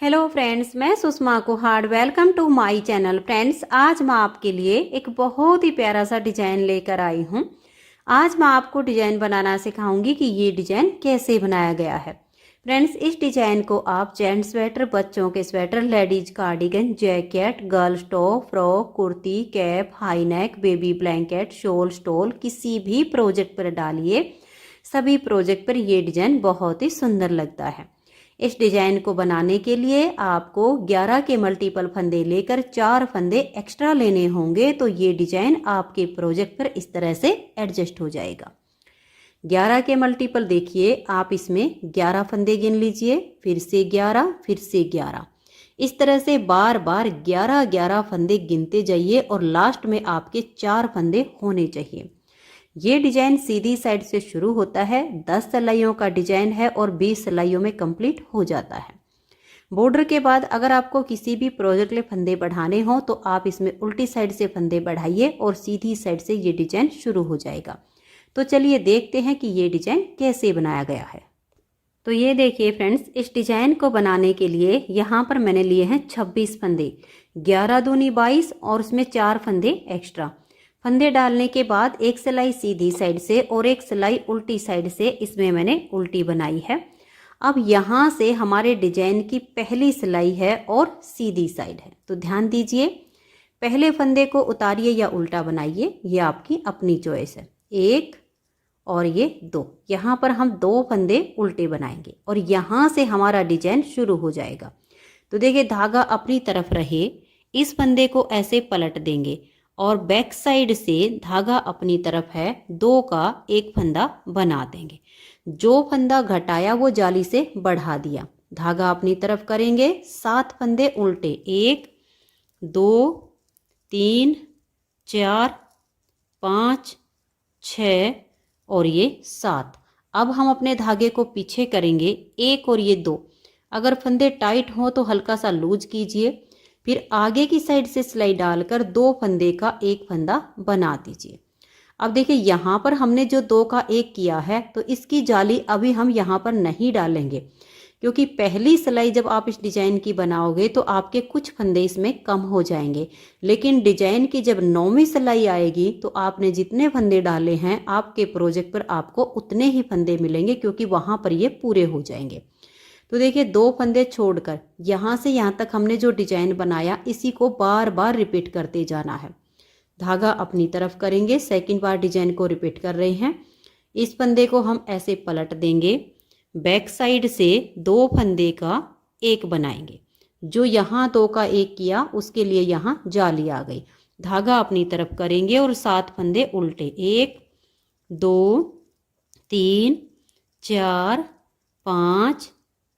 Hello friends, मैं Sushma Kuhad. Welcome to my channel. Friends, आज मैं आपके लिए एक बहुत ही प्यारा सा डिज़ाइन लेकर आई हूँ। आज मैं आपको डिज़ाइन बनाना सिखाऊंगी कि ये डिज़ाइन कैसे बनाया गया है। फ्रेंड्स, इस डिज़ाइन को आप जेंट्स स्वेटर, बच्चों के sweater, ladies cardigan, jacket, girls top, frock, kurti, cap, high neck, baby blanket, shawl, stall किसी भी प्रोजेक्ट पर डालिए। सभी प्रोजेक्ट पर ये डिज़ाइन बहुत ही सुंदर लगता है। इस डिजाइन को बनाने के लिए आपको 11 के मल्टीपल फंदे लेकर 4 फंदे एक्स्ट्रा लेने होंगे, तो ये डिजाइन आपके प्रोजेक्ट पर इस तरह से एडजस्ट हो जाएगा। 11 के मल्टीपल देखिए, आप इसमें 11 फंदे गिन लीजिए, फिर से 11, फिर से 11। इस तरह से बार बार 11-11 फंदे गिनते जाइए और लास्ट में आपके 4 फंदे होने चाहिए। ये डिजाइन सीधी साइड से शुरू होता है, 10 सिलाइयों का डिजाइन है और 20 सिलाइयों में कंप्लीट हो जाता है। बॉर्डर के बाद अगर आपको किसी भी प्रोजेक्ट में फंदे बढ़ाने हो तो आप इसमें उल्टी साइड से फंदे बढ़ाइए और सीधी साइड से ये डिजाइन शुरू हो जाएगा। तो चलिए देखते हैं कि ये डिजाइन कैसे बनाया गया है। तो ये देखिए फ्रेंड्स, इस डिजाइन को बनाने के लिए यहाँ पर मैंने लिए हैं 26 फंदे, 11 दूनी 22 और उसमें 4 फंदे एक्स्ट्रा। फंदे डालने के बाद एक सिलाई सीधी साइड से और एक सिलाई उल्टी साइड से इसमें मैंने उल्टी बनाई है। अब यहाँ से हमारे डिजाइन की पहली सिलाई है और सीधी साइड है, तो ध्यान दीजिए। पहले फंदे को उतारिए या उल्टा बनाइए, ये आपकी अपनी चॉइस है। 1 और ये 2, यहाँ पर हम 2 फंदे उल्टे बनाएंगे और यहाँ से हमारा डिजाइन शुरू हो जाएगा। तो देखिए, धागा अपनी तरफ रहे, इस फंदे को ऐसे पलट देंगे और बैक साइड से धागा अपनी तरफ है, 2 का एक फंदा बना देंगे। जो फंदा घटाया वो जाली से बढ़ा दिया, धागा अपनी तरफ करेंगे, 7 फंदे उल्टे, 1 2 3 4 5 6 और ये 7। अब हम अपने धागे को पीछे करेंगे, 1 और ये 2। अगर फंदे टाइट हो तो हल्का सा लूज कीजिए, फिर आगे की साइड से सिलाई डालकर 2 फंदे का एक फंदा बना दीजिए। अब देखिए, यहाँ पर हमने जो 2 का एक किया है तो इसकी जाली अभी हम यहाँ पर नहीं डालेंगे, क्योंकि पहली सिलाई जब आप इस डिजाइन की बनाओगे तो आपके कुछ फंदे इसमें कम हो जाएंगे। लेकिन डिजाइन की जब 9वीं सिलाई आएगी तो आपने जितने फंदे डाले हैं आपके प्रोजेक्ट पर आपको उतने ही फंदे मिलेंगे, क्योंकि वहाँ पर ये पूरे हो जाएंगे। तो देखिए, 2 फंदे छोड़कर यहाँ से यहाँ तक हमने जो डिजाइन बनाया इसी को बार बार रिपीट करते जाना है। धागा अपनी तरफ करेंगे, सेकंड बार डिजाइन को रिपीट कर रहे हैं। इस फंदे को हम ऐसे पलट देंगे, बैक साइड से 2 फंदे का एक बनाएंगे। जो यहाँ 2 का एक किया उसके लिए यहाँ जाली आ गई। धागा अपनी तरफ करेंगे और 7 फंदे उल्टे, 1 2 3 4 5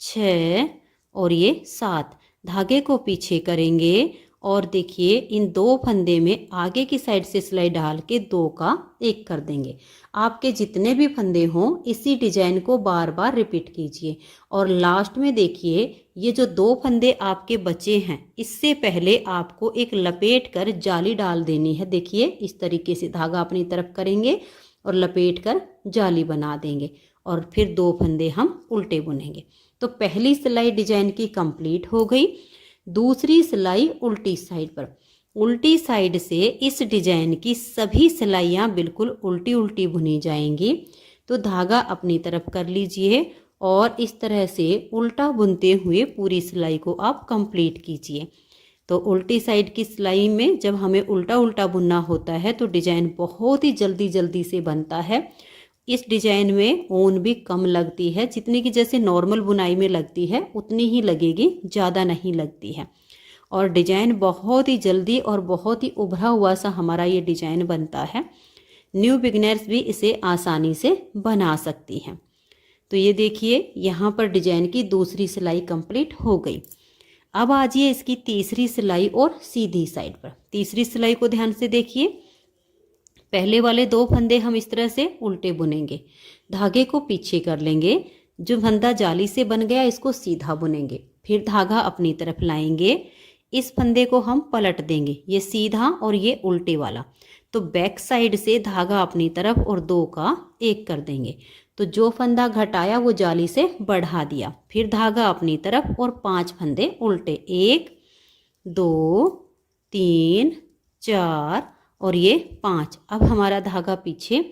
6 और ये 7। धागे को पीछे करेंगे और देखिए, इन 2 फंदे में आगे की साइड से सिलाई डाल के 2 का एक कर देंगे। आपके जितने भी फंदे हों इसी डिजाइन को बार बार रिपीट कीजिए। और लास्ट में देखिए, ये जो 2 फंदे आपके बचे हैं इससे पहले आपको एक लपेट कर जाली डाल देनी है। देखिए, इस तरीके से धागा अपनी तरफ करेंगे और लपेट कर जाली बना देंगे और फिर 2 फंदे हम उल्टे बुनेंगे। तो पहली सिलाई डिजाइन की कंप्लीट हो गई। दूसरी सिलाई उल्टी साइड पर, उल्टी साइड से इस डिजाइन की सभी सिलाइयाँ बिल्कुल उल्टी उल्टी बुनी जाएंगी। तो धागा अपनी तरफ कर लीजिए और इस तरह से उल्टा बुनते हुए पूरी सिलाई को आप कंप्लीट कीजिए। तो उल्टी साइड की सिलाई में जब हमें उल्टा उल्टा बुनना होता है तो डिजाइन बहुत ही जल्दी जल्दी से बनता है। इस डिजाइन में ऊन भी कम लगती है, जितनी कि जैसे नॉर्मल बुनाई में लगती है उतनी ही लगेगी, ज़्यादा नहीं लगती है। और डिजाइन बहुत ही जल्दी और बहुत ही उभरा हुआ सा हमारा ये डिजाइन बनता है। न्यू बिगिनर्स भी इसे आसानी से बना सकती हैं। तो ये देखिए, यहाँ पर डिजाइन की दूसरी सिलाई कंप्लीट हो गई। अब आजिए इसकी तीसरी सिलाई और सीधी साइड पर। तीसरी सिलाई को ध्यान से देखिए, पहले वाले 2 फंदे हम इस तरह से उल्टे बुनेंगे, धागे को पीछे कर लेंगे, जो फंदा जाली से बन गया इसको सीधा बुनेंगे, फिर धागा अपनी तरफ लाएंगे, इस फंदे को हम पलट देंगे, ये सीधा और ये उल्टे वाला। तो बैक साइड से धागा अपनी तरफ और 2 का एक कर देंगे। तो जो फंदा घटाया वो जाली से बढ़ा दिया। फिर धागा अपनी तरफ और 5 फंदे उल्टे, 1 2 3 4 और ये 5। अब हमारा धागा पीछे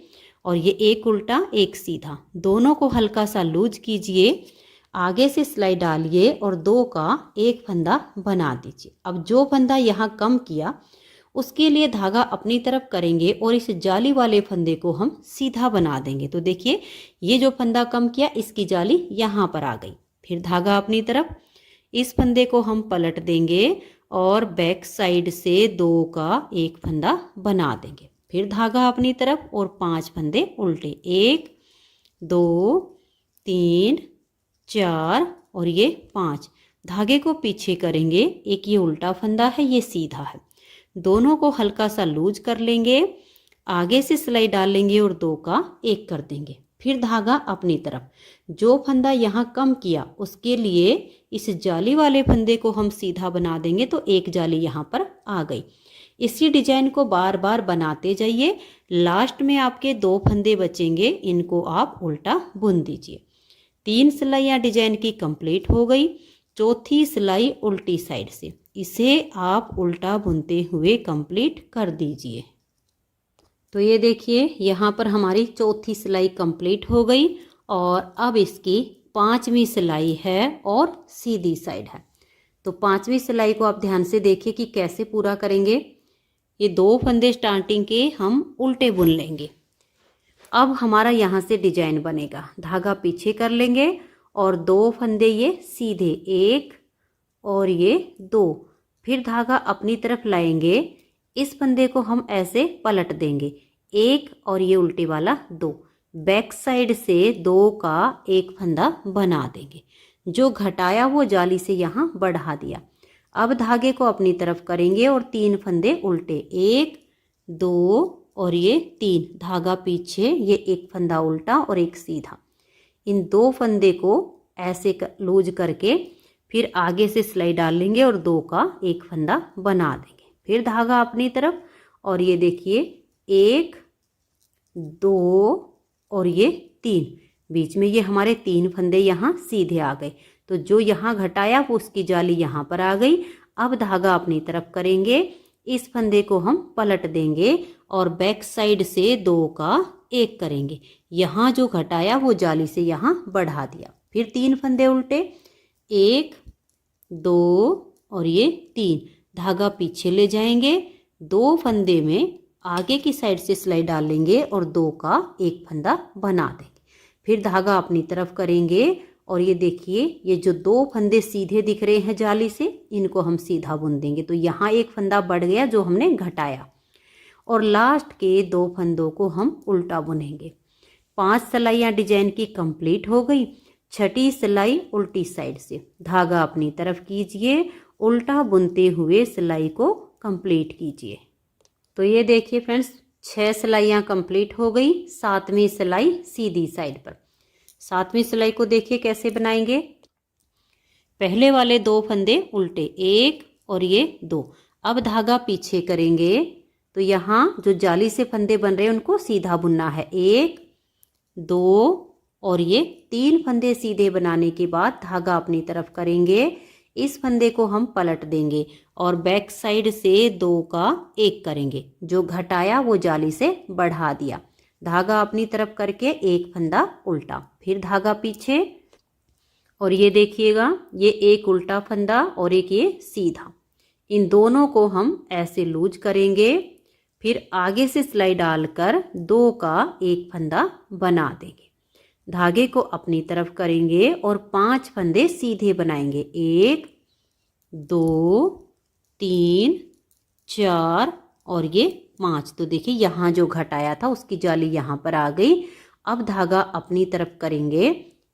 और ये एक उल्टा एक सीधा, दोनों को हल्का सा लूज कीजिए, आगे से सिलाई डालिए और 2 का एक फंदा बना दीजिए। अब जो फंदा यहाँ कम किया उसके लिए धागा अपनी तरफ करेंगे और इस जाली वाले फंदे को हम सीधा बना देंगे। तो देखिए ये जो फंदा कम किया इसकी जाली यहाँ पर आ गई। फिर धागा अपनी तरफ, इस फंदे को हम पलट देंगे और बैक साइड से 2 का एक फंदा बना देंगे। फिर धागा अपनी तरफ और 5 फंदे उल्टे, 1 2 3 4 और ये 5। धागे को पीछे करेंगे, एक ये उल्टा फंदा है ये सीधा है, दोनों को हल्का सा लूज कर लेंगे, आगे से सिलाई डाल लेंगे और 2 का एक कर देंगे। फिर धागा अपनी तरफ, जो फंदा यहाँ कम किया उसके लिए इस जाली वाले फंदे को हम सीधा बना देंगे, तो एक जाली यहाँ पर आ गई। इसी डिजाइन को बार बार बनाते जाइए, लास्ट में आपके 2 फंदे बचेंगे, इनको आप उल्टा बुन दीजिए। 3 सिलाइयाँ डिजाइन की कंप्लीट हो गई। चौथी सिलाई उल्टी साइड से, इसे आप उल्टा बुनते हुए कंप्लीट कर दीजिए। तो ये देखिए यहाँ पर हमारी चौथी सिलाई कंप्लीट हो गई और अब इसकी 5वीं सिलाई है और सीधी साइड है। तो 5वीं सिलाई को आप ध्यान से देखिए कि कैसे पूरा करेंगे। ये 2 फंदे स्टार्टिंग के हम उल्टे बुन लेंगे। अब हमारा यहाँ से डिजाइन बनेगा, धागा पीछे कर लेंगे और 2 फंदे ये सीधे, 1 और ये 2। फिर धागा अपनी तरफ लाएंगे, इस फंदे को हम ऐसे पलट देंगे, 1 और ये उल्टे वाला 2। बैक साइड से 2 का एक फंदा बना देंगे, जो घटाया वो जाली से यहाँ बढ़ा दिया। अब धागे को अपनी तरफ करेंगे और 3 फंदे उल्टे, 1 2 और ये 3। धागा पीछे, ये एक फंदा उल्टा और एक सीधा, इन 2 फंदे को ऐसे लूज करके फिर आगे से सिलाई डाल लेंगे और 2 का एक फंदा बना देंगे। फिर धागा अपनी तरफ और ये देखिए 1 2 और ये 3, बीच में ये हमारे 3 फंदे यहाँ सीधे आ गए, तो जो यहाँ घटाया वो उसकी जाली यहाँ पर आ गई। अब धागा अपनी तरफ करेंगे, इस फंदे को हम पलट देंगे और बैक साइड से 2 का एक करेंगे, यहाँ जो घटाया वो जाली से यहाँ बढ़ा दिया। फिर 3 फंदे उल्टे, 1 2 और ये 3। धागा पीछे ले जाएंगे, 2 फंदे में आगे की साइड से सिलाई डाल लेंगे और 2 का एक फंदा बना देंगे। फिर धागा अपनी तरफ करेंगे और ये देखिए ये जो 2 फंदे सीधे दिख रहे हैं जाली से, इनको हम सीधा बुन देंगे, तो यहाँ एक फंदा बढ़ गया जो हमने घटाया। और लास्ट के 2 फंदों को हम उल्टा बुनेंगे। 5 सिलाइयाँ डिजाइन की कंप्लीट हो गई। छठी सिलाई उल्टी साइड से, धागा अपनी तरफ कीजिए, उल्टा बुनते हुए सिलाई को कंप्लीट कीजिए। तो ये देखिए फ्रेंड्स 6 सिलाइयाँ कंप्लीट हो गई। 7वीं सिलाई सीधी साइड पर। 7वीं सिलाई को देखिए कैसे बनाएंगे। पहले वाले 2 फंदे उल्टे, 1 और ये 2। अब धागा पीछे करेंगे, तो यहाँ जो जाली से फंदे बन रहे हैं उनको सीधा बुनना है, 1 2 और ये 3 फंदे सीधे बनाने के बाद धागा अपनी तरफ करेंगे, इस फंदे को हम पलट देंगे और बैक साइड से 2 का एक करेंगे, जो घटाया वो जाली से बढ़ा दिया। धागा अपनी तरफ करके एक फंदा उल्टा, फिर धागा पीछे और ये देखिएगा ये एक उल्टा फंदा और एक ये सीधा, इन दोनों को हम ऐसे लूज करेंगे, फिर आगे से सिलाई डालकर 2 का एक फंदा बना देंगे। धागे को अपनी तरफ करेंगे और 5 फंदे सीधे बनाएंगे, 1 2 3 4 और ये 5। तो देखिए यहाँ जो घटाया था उसकी जाली यहाँ पर आ गई। अब धागा अपनी तरफ करेंगे,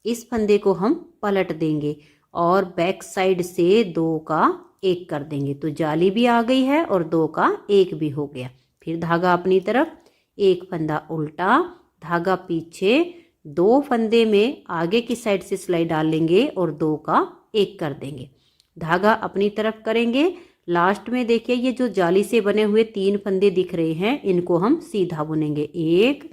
इस फंदे को हम पलट देंगे और बैक साइड से 2 का एक कर देंगे, तो जाली भी आ गई है और 2 का एक भी हो गया। फिर धागा अपनी तरफ, एक फंदा उल्टा, धागा पीछे, 2 फंदे में आगे की साइड से सिलाई डाल लेंगे और 2 का एक कर देंगे। धागा अपनी तरफ करेंगे, लास्ट में देखिए ये जो जाली से बने हुए 3 फंदे दिख रहे हैं इनको हम सीधा बुनेंगे, 1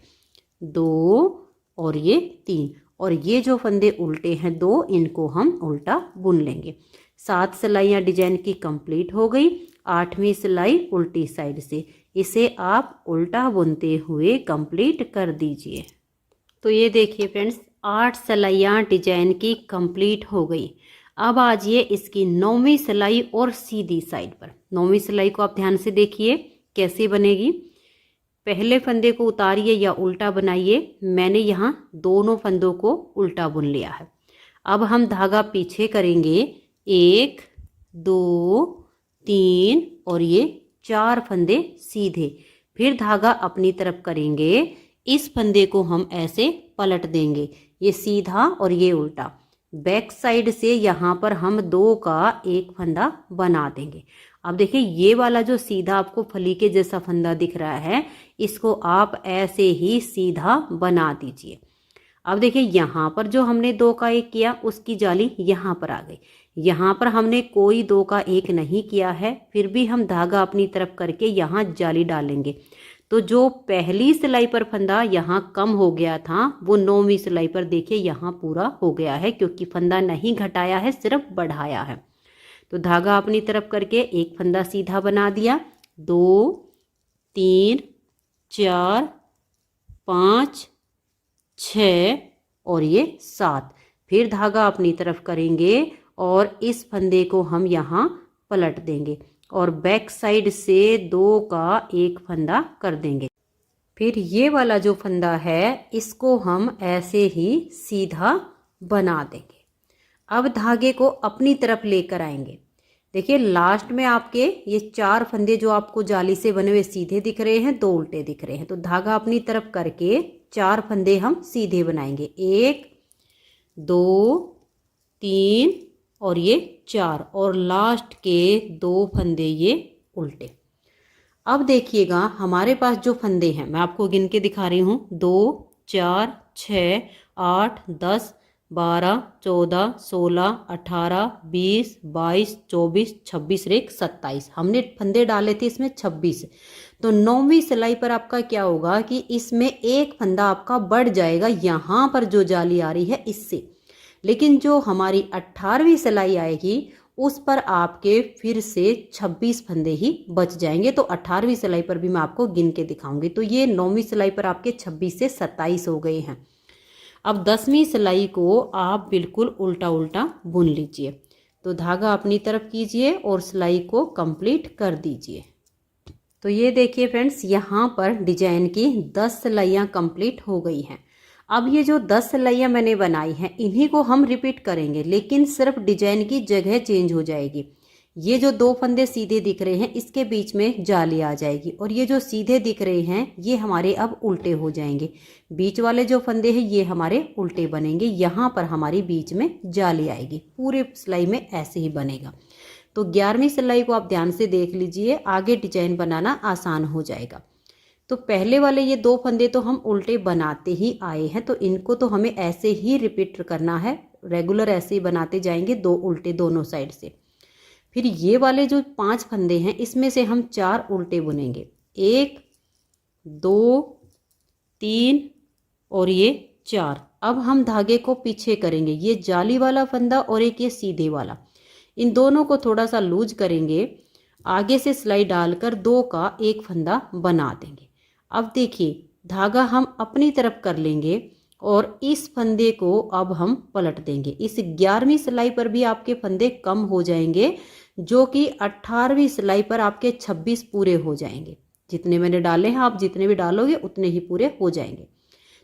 2 और ये 3, और ये जो फंदे उल्टे हैं 2, इनको हम उल्टा बुन लेंगे। 7 सिलाइयाँ डिजाइन की कंप्लीट हो गई। 8वीं सिलाई उल्टी साइड से, इसे आप उल्टा बुनते हुए कंप्लीट कर दीजिए। तो ये देखिए फ्रेंड्स, 8 सिलाइयाँ डिजाइन की कंप्लीट हो गई। अब आजिए इसकी 9वीं सिलाई और सीधी साइड पर। 9वीं सिलाई को आप ध्यान से देखिए कैसे बनेगी। पहले फंदे को उतारिए या उल्टा बनाइए। मैंने यहाँ दोनों फंदों को उल्टा बुन लिया है। अब हम धागा पीछे करेंगे, 1 2 3 और ये 4 फंदे सीधे। फिर धागा अपनी तरफ करेंगे, इस फंदे को हम ऐसे पलट देंगे, ये सीधा और ये उल्टा। बैक साइड से यहाँ पर हम 2 का एक फंदा बना देंगे। अब देखिए ये वाला जो सीधा आपको फली के जैसा फंदा दिख रहा है, इसको आप ऐसे ही सीधा बना दीजिए। अब देखिए यहाँ पर जो हमने 2 का 1 किया, उसकी जाली यहाँ पर आ गई। यहाँ पर हमने कोई 2 का 1 नहीं किया है, फिर भी हम धागा अपनी तरफ करके यहाँ जाली डालेंगे। तो जो पहली सिलाई पर फंदा यहाँ कम हो गया था, वो 9वीं सिलाई पर देखिए यहाँ पूरा हो गया है, क्योंकि फंदा नहीं घटाया है, सिर्फ बढ़ाया है। तो धागा अपनी तरफ करके एक फंदा सीधा बना दिया, 2 3 4 5 6 और ये 7। फिर धागा अपनी तरफ करेंगे और इस फंदे को हम यहाँ पलट देंगे और बैक साइड से 2 का एक फंदा कर देंगे। फिर ये वाला जो फंदा है, इसको हम ऐसे ही सीधा बना देंगे। अब धागे को अपनी तरफ लेकर आएंगे। देखिए लास्ट में आपके ये 4 फंदे जो आपको जाली से बने हुए सीधे दिख रहे हैं, 2 उल्टे दिख रहे हैं। तो धागा अपनी तरफ करके 4 फंदे हम सीधे बनाएंगे, 1 2 3 और ये 4, और लास्ट के 2 फंदे ये उल्टे। अब देखिएगा हमारे पास जो फंदे हैं, मैं आपको गिन के दिखा रही हूँ, 2 4 6 8 10 12 14 16 18 20 22 24 26 और 27। हमने फंदे डाले थे इसमें 26। तो 9वीं सिलाई पर आपका क्या होगा कि इसमें एक फंदा आपका बढ़ जाएगा, यहाँ पर जो जाली आ रही है इससे। लेकिन जो हमारी 18वीं सिलाई आएगी उस पर आपके फिर से 26 फंदे ही बच जाएंगे। तो 18वीं सिलाई पर भी मैं आपको गिन के दिखाऊंगी। तो ये 9वीं सिलाई पर आपके 26 से 27 हो गए हैं। अब 10वीं सिलाई को आप बिल्कुल उल्टा उल्टा बुन लीजिए। तो धागा अपनी तरफ कीजिए और सिलाई को कंप्लीट कर दीजिए। तो ये देखिए फ्रेंड्स, यहाँ पर डिजाइन की 10 सिलाइयाँ कंप्लीट हो गई हैं। अब ये जो 10 सिलाइयाँ मैंने बनाई हैं, इन्हीं को हम रिपीट करेंगे, लेकिन सिर्फ डिजाइन की जगह चेंज हो जाएगी। ये जो 2 फंदे सीधे दिख रहे हैं, इसके बीच में जाली आ जाएगी, और ये जो सीधे दिख रहे हैं ये हमारे अब उल्टे हो जाएंगे। बीच वाले जो फंदे हैं ये हमारे उल्टे बनेंगे, यहाँ पर हमारी बीच में जाली आएगी। पूरे सिलाई में ऐसे ही बनेगा। तो 11वीं सिलाई को आप ध्यान से देख लीजिए, आगे डिजाइन बनाना आसान हो जाएगा। तो पहले वाले ये 2 फंदे तो हम उल्टे बनाते ही आए हैं, तो इनको तो हमें ऐसे ही रिपीट करना है, रेगुलर ऐसे ही बनाते जाएंगे, 2 उल्टे दोनों साइड से। फिर ये वाले जो 5 फंदे हैं, इसमें से हम 4 उल्टे बुनेंगे, 1 2 3 और ये 4। अब हम धागे को पीछे करेंगे, ये जाली वाला फंदा और एक ये सीधे वाला, इन दोनों को थोड़ा सा लूज करेंगे, आगे से सिलाई डालकर 2 का एक फंदा बना देंगे। अब देखिए धागा हम अपनी तरफ कर लेंगे और इस फंदे को अब हम पलट देंगे। इस 11वीं सिलाई पर भी आपके फंदे कम हो जाएंगे, जो कि 18वीं सिलाई पर आपके 26 पूरे हो जाएंगे। जितने मैंने डाले हैं, आप जितने भी डालोगे उतने ही पूरे हो जाएंगे।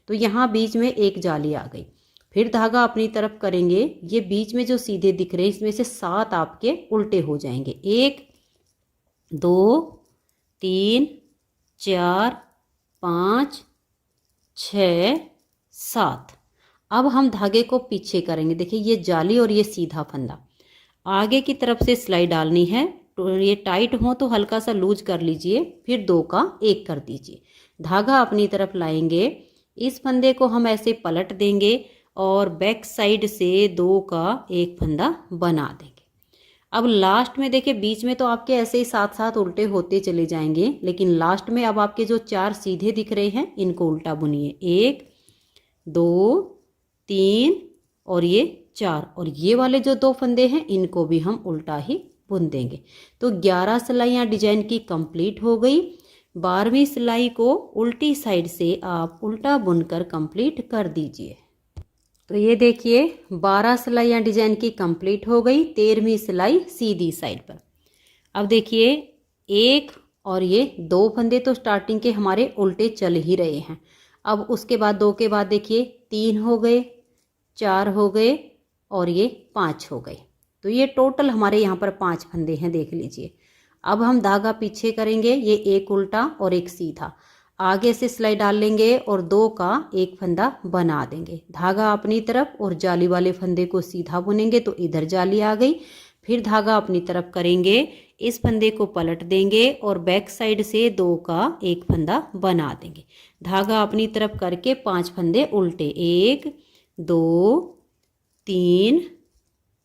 तो यहाँ बीच में एक जाली आ गई। फिर धागा अपनी तरफ करेंगे, ये बीच में जो सीधे दिख रहे हैं इसमें से 7 आपके उल्टे हो जाएंगे, 1 2 3 4 5 6 7। अब हम धागे को पीछे करेंगे। देखिए ये जाली और ये सीधा फंदा, आगे की तरफ से सिलाई डालनी है। तो ये टाइट हो तो हल्का सा लूज कर लीजिए, फिर 2 का 1 कर दीजिए। धागा अपनी तरफ लाएंगे, इस फंदे को हम ऐसे पलट देंगे और बैक साइड से 2 का एक फंदा बना देंगे। अब लास्ट में देखिए बीच में तो आपके ऐसे ही साथ साथ उल्टे होते चले जाएंगे, लेकिन लास्ट में अब आपके जो 4 सीधे दिख रहे हैं इनको उल्टा बुनिए, 1 2, 3 और ये 4, और ये वाले जो 2 फंदे हैं इनको भी हम उल्टा ही बुन देंगे। तो 11 सिलाइयाँ डिजाइन की कंप्लीट हो गई। 12वीं सिलाई को उल्टी साइड से आप उल्टा बुनकर कंप्लीट कर दीजिए। तो ये देखिए 12 सिलाइयाँ डिजाइन की कंप्लीट हो गई। 13वीं सिलाई सीधी साइड पर। अब देखिए 1 और ये 2 फंदे तो स्टार्टिंग के हमारे उल्टे चल ही रहे हैं। अब उसके बाद 2 के बाद देखिए 3 हो गए, 4 हो गए और ये 5 हो गए। तो ये टोटल हमारे यहाँ पर 5 फंदे हैं, देख लीजिए। अब हम धागा पीछे करेंगे, ये एक उल्टा और एक सीधा। आगे से सिलाई डाल लेंगे और 2 का एक फंदा बना देंगे। धागा अपनी तरफ और जाली वाले फंदे को सीधा बुनेंगे तो इधर जाली आ गई। फिर धागा अपनी तरफ करेंगे, इस फंदे को पलट देंगे और बैक साइड से 2 का एक फंदा बना देंगे। धागा अपनी तरफ करके 5 फंदे उल्टे, 1, 2, 3,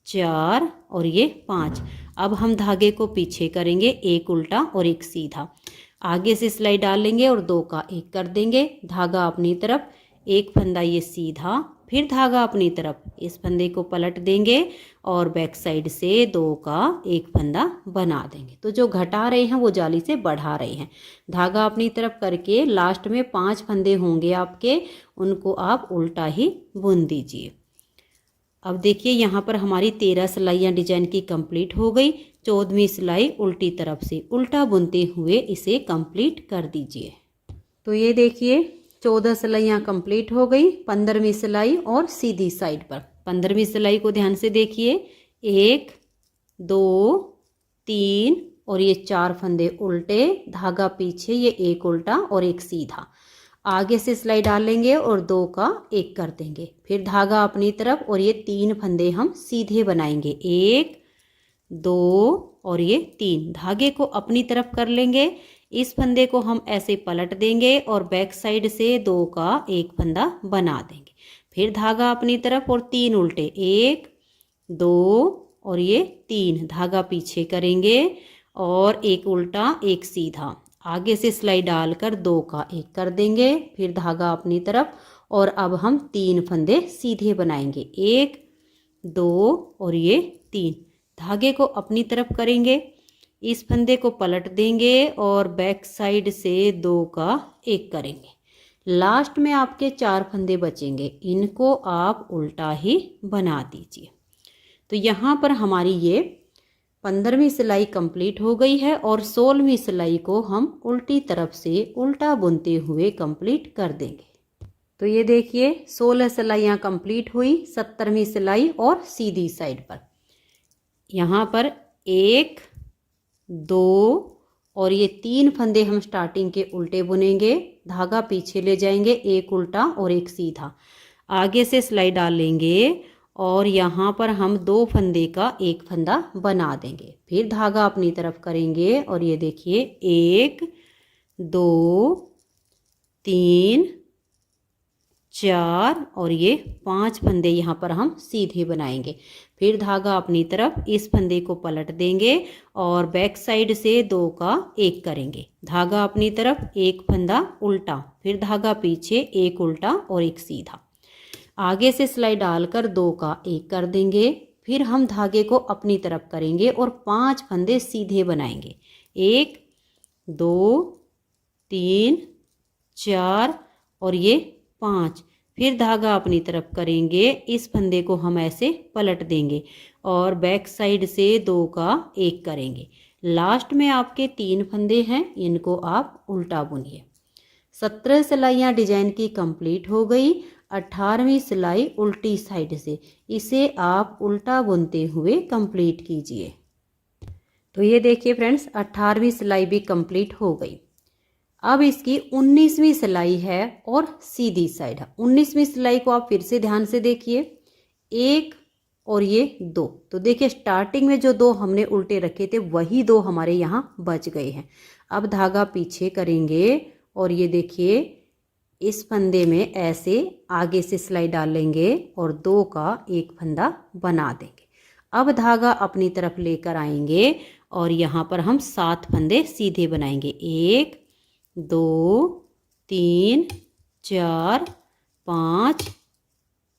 4 और ये 5। अब हम धागे को पीछे करेंगे, एक उल्टा और एक सीधा। आगे से सिलाई डाल लेंगे और 2 का एक कर देंगे। धागा अपनी तरफ, एक फंदा ये सीधा, फिर धागा अपनी तरफ, इस फंदे को पलट देंगे और बैक साइड से 2 का एक फंदा बना देंगे। तो जो घटा रहे हैं वो जाली से बढ़ा रहे हैं। धागा अपनी तरफ करके लास्ट में 5 फंदे होंगे आपके, उनको आप उल्टा ही बुन दीजिए। अब देखिए यहाँ पर हमारी 13 सिलाइयाँ डिजाइन की कंप्लीट हो गई। 14वीं सिलाई उल्टी तरफ से उल्टा बुनते हुए इसे कंप्लीट कर दीजिए। तो ये देखिए 14 सिलाइयाँ कंप्लीट हो गई। 15वीं सिलाई और सीधी साइड पर। 15वीं सिलाई को ध्यान से देखिए, 1, 2, 3 और ये 4 फंदे उल्टे, धागा पीछे, ये एक उल्टा और एक सीधा। आगे से सिलाई डाल लेंगे और 2 का एक कर देंगे। फिर धागा अपनी तरफ और ये 3 फंदे हम सीधे बनाएंगे, 1, 2 और ये 3। धागे को अपनी तरफ कर लेंगे, इस फंदे को हम ऐसे पलट देंगे और बैक साइड से 2 का एक फंदा बना देंगे। फिर धागा अपनी तरफ और 3 उल्टे, 1, 2 और ये 3। धागा पीछे करेंगे और एक उल्टा एक सीधा। आगे से सिलाई डालकर 2 का एक कर देंगे। फिर धागा अपनी तरफ और अब हम 3 फंदे सीधे बनाएंगे, 1, 2 और ये 3। धागे को अपनी तरफ करेंगे, इस फंदे को पलट देंगे और बैक साइड से 2 का एक करेंगे। लास्ट में आपके 4 फंदे बचेंगे, इनको आप उल्टा ही बना दीजिए। तो यहाँ पर हमारी ये 15वीं सिलाई कंप्लीट हो गई है और 16वीं सिलाई को हम उल्टी तरफ से उल्टा बुनते हुए कंप्लीट कर देंगे। तो ये देखिए 16 सिलाइयाँ कंप्लीट हुई। 17वीं सिलाई और सीधी साइड पर। यहाँ पर 1, 2 और ये 3 फंदे हम स्टार्टिंग के उल्टे बुनेंगे। धागा पीछे ले जाएंगे, एक उल्टा और एक सीधा। आगे से सिलाई डाल लेंगे और यहाँ पर हम 2 फंदे का एक फंदा बना देंगे। फिर धागा अपनी तरफ करेंगे और ये देखिए 1, 2, 3, 4 और ये 5 फंदे यहाँ पर हम सीधे बनाएंगे। फिर धागा अपनी तरफ, इस फंदे को पलट देंगे और बैक साइड से 2 का एक करेंगे। धागा अपनी तरफ, एक फंदा उल्टा, फिर धागा पीछे, एक उल्टा और एक सीधा। आगे से सिलाई डालकर 2 का एक कर देंगे। फिर हम धागे को अपनी तरफ करेंगे और 5 फंदे सीधे बनाएंगे, 1, 2, 3, 4 और ये 5। फिर धागा अपनी तरफ करेंगे, इस फंदे को हम ऐसे पलट देंगे और बैक साइड से 2 का एक करेंगे। लास्ट में आपके 3 फंदे हैं, इनको आप उल्टा बुनिए। 17 सिलाइयाँ डिजाइन की कंप्लीट हो गई। 18वीं सिलाई उल्टी साइड से, इसे आप उल्टा बुनते हुए कंप्लीट कीजिए। तो ये देखिए फ्रेंड्स 18वीं सिलाई भी कंप्लीट हो गई। अब इसकी 19वीं सिलाई है और सीधी साइड है। 19वीं सिलाई को आप फिर से ध्यान से देखिए, 1 और ये 2। तो देखिए स्टार्टिंग में जो 2 हमने उल्टे रखे थे वही 2 हमारे यहाँ बच गए हैं। अब धागा पीछे करेंगे और ये देखिए इस फंदे में ऐसे आगे से सिलाई डाल लेंगे और 2 का एक फंदा बना देंगे। अब धागा अपनी तरफ लेकर आएंगे और यहाँ पर हम 7 फंदे सीधे बनाएंगे, 1, 2, 3, 4, 5,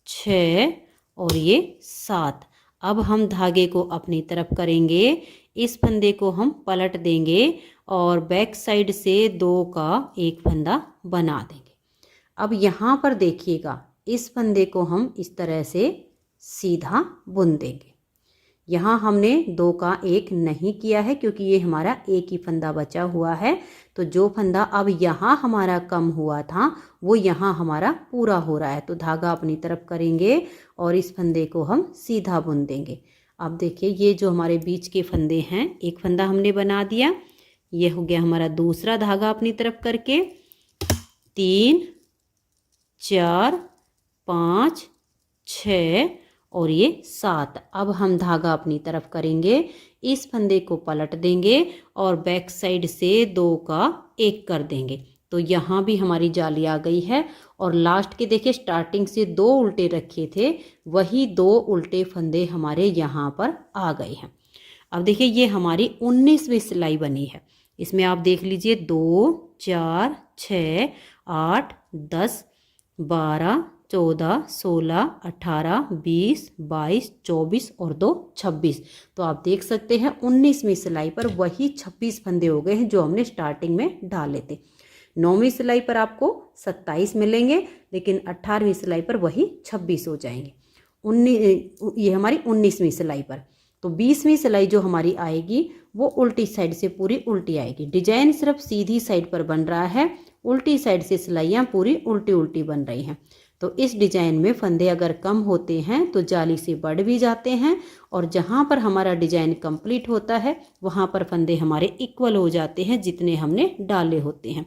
6 और ये 7। अब हम धागे को अपनी तरफ करेंगे, इस फंदे को हम पलट देंगे और बैक साइड से 2 का एक फंदा बना देंगे। अब यहाँ पर देखिएगा, इस फंदे को हम इस तरह से सीधा बुन देंगे। यहाँ हमने 2 का एक नहीं किया है क्योंकि ये हमारा एक ही फंदा बचा हुआ है। तो जो फंदा अब यहाँ हमारा कम हुआ था वो यहाँ हमारा पूरा हो रहा है। तो धागा अपनी तरफ करेंगे और इस फंदे को हम सीधा बुन देंगे। अब देखिए, ये जो हमारे बीच के फंदे हैं, एक फंदा हमने बना दिया, ये हो गया हमारा दूसरा धागा अपनी तरफ करके 3, 4, 5, 6 और ये 7। अब हम धागा अपनी तरफ करेंगे, इस फंदे को पलट देंगे और बैक साइड से 2 का एक कर देंगे। तो यहाँ भी हमारी जाली आ गई है और लास्ट के देखिए स्टार्टिंग से 2 उल्टे रखे थे, वही 2 उल्टे फंदे हमारे यहाँ पर आ गए हैं। अब देखिए, ये हमारी 19वीं सिलाई बनी है। इसमें आप देख लीजिए 2, 4, 6, 8, 10, 12, 14, 16, 18, 20, 22, 24 और 2 26। तो आप देख सकते हैं 19वीं सिलाई पर वही 26 फंदे हो गए हैं जो हमने स्टार्टिंग में डाले थे। 9वीं सिलाई पर आपको 27 मिलेंगे, लेकिन 18वीं सिलाई पर वही 26 हो जाएंगे। ये हमारी 19वीं सिलाई पर। तो 20वीं सिलाई जो हमारी आएगी वो उल्टी साइड से पूरी उल्टी आएगी। डिजाइन सिर्फ सीधी साइड पर बन रहा है, उल्टी साइड से सिलाइयाँ पूरी उल्टी उल्टी बन रही हैं। तो इस डिजाइन में फंदे अगर कम होते हैं तो जाली से बढ़ भी जाते हैं, और जहाँ पर हमारा डिजाइन कंप्लीट होता है वहाँ पर फंदे हमारे इक्वल हो जाते हैं जितने हमने डाले होते हैं।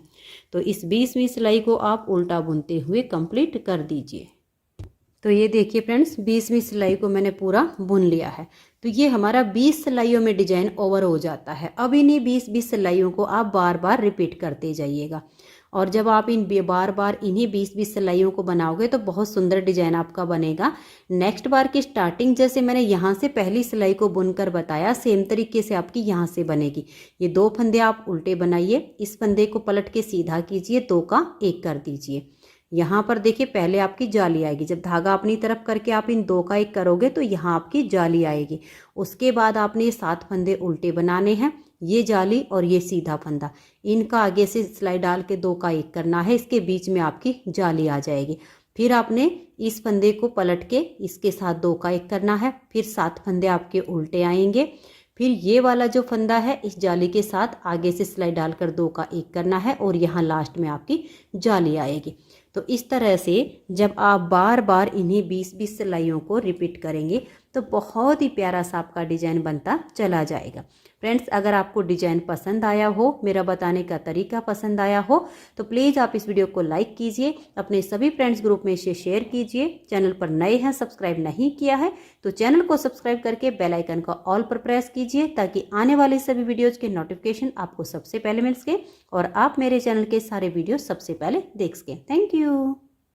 तो इस 20वीं सिलाई को आप उल्टा बुनते हुए कंप्लीट कर दीजिए। तो ये देखिए फ्रेंड्स, 20वीं सिलाई को मैंने पूरा बुन लिया है। तो ये हमारा 20 सिलाइयों में डिजाइन ओवर हो जाता है। अब इन्हीं 20 सिलाइयों को आप बार बार रिपीट करते जाइएगा, और जब आप इन बार बार इन्हीं 20 सिलाइयों को बनाओगे तो बहुत सुंदर डिजाइन आपका बनेगा। नेक्स्ट बार की स्टार्टिंग जैसे मैंने यहाँ से पहली सिलाई को बुनकर बताया, सेम तरीके से आपकी यहाँ से बनेगी। ये 2 फंदे आप उल्टे बनाइए, इस फंदे को पलट के सीधा कीजिए, 2 का एक कर दीजिए। यहाँ पर देखिए पहले आपकी जाली आएगी, जब धागा अपनी तरफ करके आप इन 2 का एक करोगे तो यहाँ आपकी जाली आएगी। उसके बाद आपने ये 7 फंदे उल्टे बनाने हैं, ये जाली और ये सीधा फंदा, इनका आगे से सिलाई डाल के 2 का एक करना है, इसके बीच में आपकी जाली आ जाएगी। फिर आपने इस फंदे को पलट के इसके साथ 2 का एक करना है, फिर 7 फंदे आपके उल्टे आएंगे। फिर ये वाला जो फंदा है इस जाली के साथ आगे से सिलाई डालकर 2 का एक करना है, और यहाँ लास्ट में आपकी जाली आएगी। तो इस तरह से जब आप बार बार इन्हीं 20 सिलाइयों को रिपीट करेंगे तो बहुत ही प्यारा सा आपका डिजाइन बनता चला जाएगा। फ्रेंड्स, अगर आपको डिजाइन पसंद आया हो, मेरा बताने का तरीका पसंद आया हो, तो प्लीज़ आप इस वीडियो को लाइक कीजिए, अपने सभी फ्रेंड्स ग्रुप में इसे शेयर कीजिए। चैनल पर नए हैं, सब्सक्राइब नहीं किया है तो चैनल को सब्सक्राइब करके बेल आइकन का ऑल पर प्रेस कीजिए, ताकि आने वाले सभी वीडियोज़ के नोटिफिकेशन आपको सबसे पहले मिल सके और आप मेरे चैनल के सारे वीडियो सबसे पहले देख सकें। Thank you.